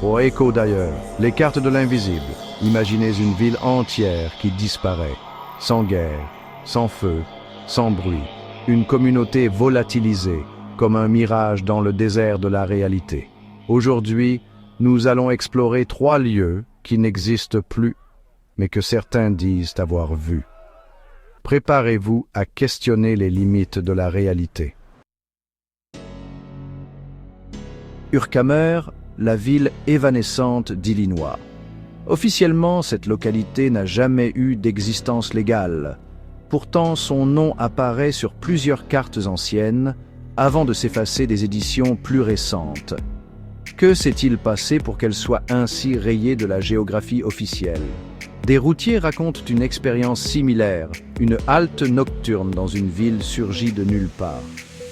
Pour écho d'ailleurs, les cartes de l'invisible. Imaginez une ville entière qui disparaît, sans guerre, sans feu, sans bruit. Une communauté volatilisée, comme un mirage dans le désert de la réalité. Aujourd'hui, nous allons explorer 3 lieux qui n'existent plus, mais que certains disent avoir vus. Préparez-vous à questionner les limites de la réalité. Urkhammer, la ville évanescente d'Illinois. Officiellement, cette localité n'a jamais eu d'existence légale. Pourtant, son nom apparaît sur plusieurs cartes anciennes avant de s'effacer des éditions plus récentes. Que s'est-il passé pour qu'elle soit ainsi rayée de la géographie officielle? Des routiers racontent une expérience similaire, une halte nocturne dans une ville surgie de nulle part.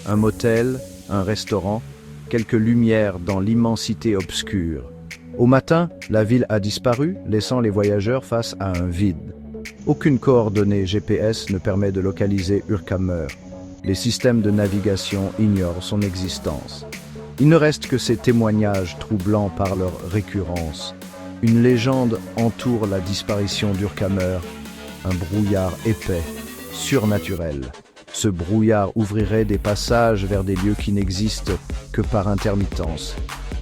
Un motel, un restaurant, quelques lumières dans l'immensité obscure. Au matin, la ville a disparu, laissant les voyageurs face à un vide. Aucune coordonnée GPS ne permet de localiser Urkhammer. Les systèmes de navigation ignorent son existence. Il ne reste que ces témoignages troublants par leur récurrence. Une légende entoure la disparition d'Urkhammer, un brouillard épais, surnaturel. Ce brouillard ouvrirait des passages vers des lieux qui n'existent que par intermittence.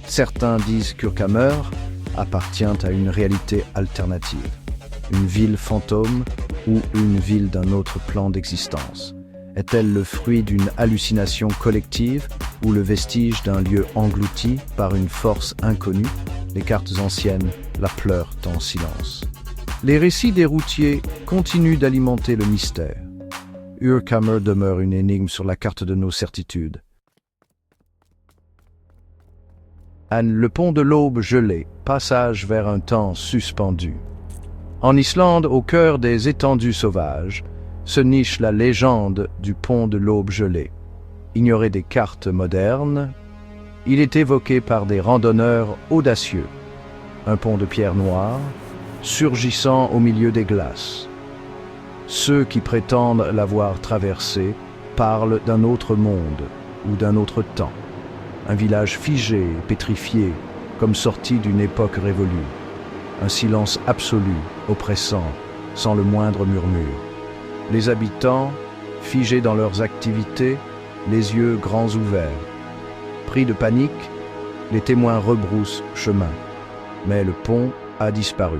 Certains disent qu'Urkhammer appartient à une réalité alternative, une ville fantôme ou une ville d'un autre plan d'existence. Est-elle le fruit d'une hallucination collective ou le vestige d'un lieu englouti par une force inconnue? Les cartes anciennes la pleurent en silence. Les récits des routiers continuent d'alimenter le mystère. Urkhammer demeure une énigme sur la carte de nos certitudes. Anne, le pont de l'Aube gelé, passage vers un temps suspendu. En Islande, au cœur des étendues sauvages, se niche la légende du pont de l'Aube gelé. Ignoré des cartes modernes, il est évoqué par des randonneurs audacieux. Un pont de pierre noire, surgissant au milieu des glaces. Ceux qui prétendent l'avoir traversé parlent d'un autre monde ou d'un autre temps. Un village figé, pétrifié, comme sorti d'une époque révolue. Un silence absolu, oppressant, sans le moindre murmure. Les habitants, figés dans leurs activités, les yeux grands ouverts. Pris de panique, les témoins rebroussent chemin. Mais le pont a disparu.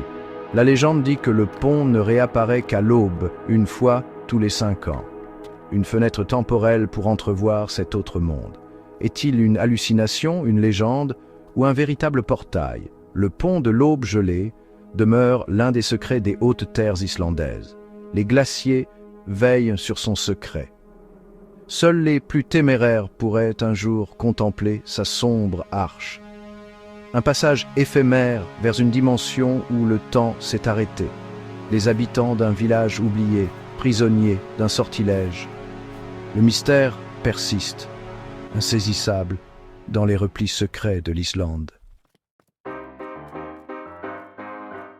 La légende dit que le pont ne réapparaît qu'à l'aube, une fois tous les 5 ans. Une fenêtre temporelle pour entrevoir cet autre monde. Est-il une hallucination, une légende ou un véritable portail? Le pont de l'Aube gelée demeure l'un des secrets des hautes terres islandaises. Les glaciers veillent sur son secret. Seuls les plus téméraires pourraient un jour contempler sa sombre arche. Un passage éphémère vers une dimension où le temps s'est arrêté. Les habitants d'un village oublié, prisonniers d'un sortilège. Le mystère persiste, insaisissable, dans les replis secrets de l'Islande.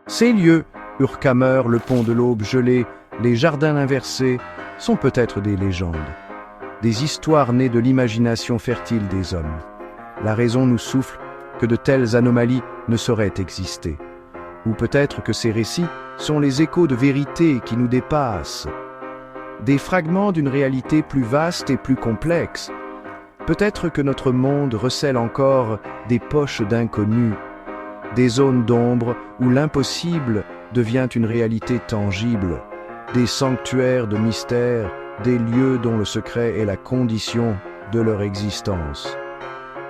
Ces lieux, Urkhammer, le pont de l'Aube gelée, les jardins inversés, sont peut-être des légendes. Des histoires nées de l'imagination fertile des hommes. La raison nous souffle que de telles anomalies ne sauraient exister. Ou peut-être que ces récits sont les échos de vérités qui nous dépassent. Des fragments d'une réalité plus vaste et plus complexe. Peut-être que notre monde recèle encore des poches d'inconnus, des zones d'ombre où l'impossible devient une réalité tangible, des sanctuaires de mystère, des lieux dont le secret est la condition de leur existence.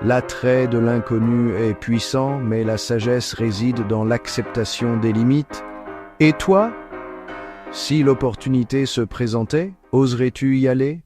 L'attrait de l'inconnu est puissant, mais la sagesse réside dans l'acceptation des limites. Et toi, si l'opportunité se présentait, oserais-tu y aller?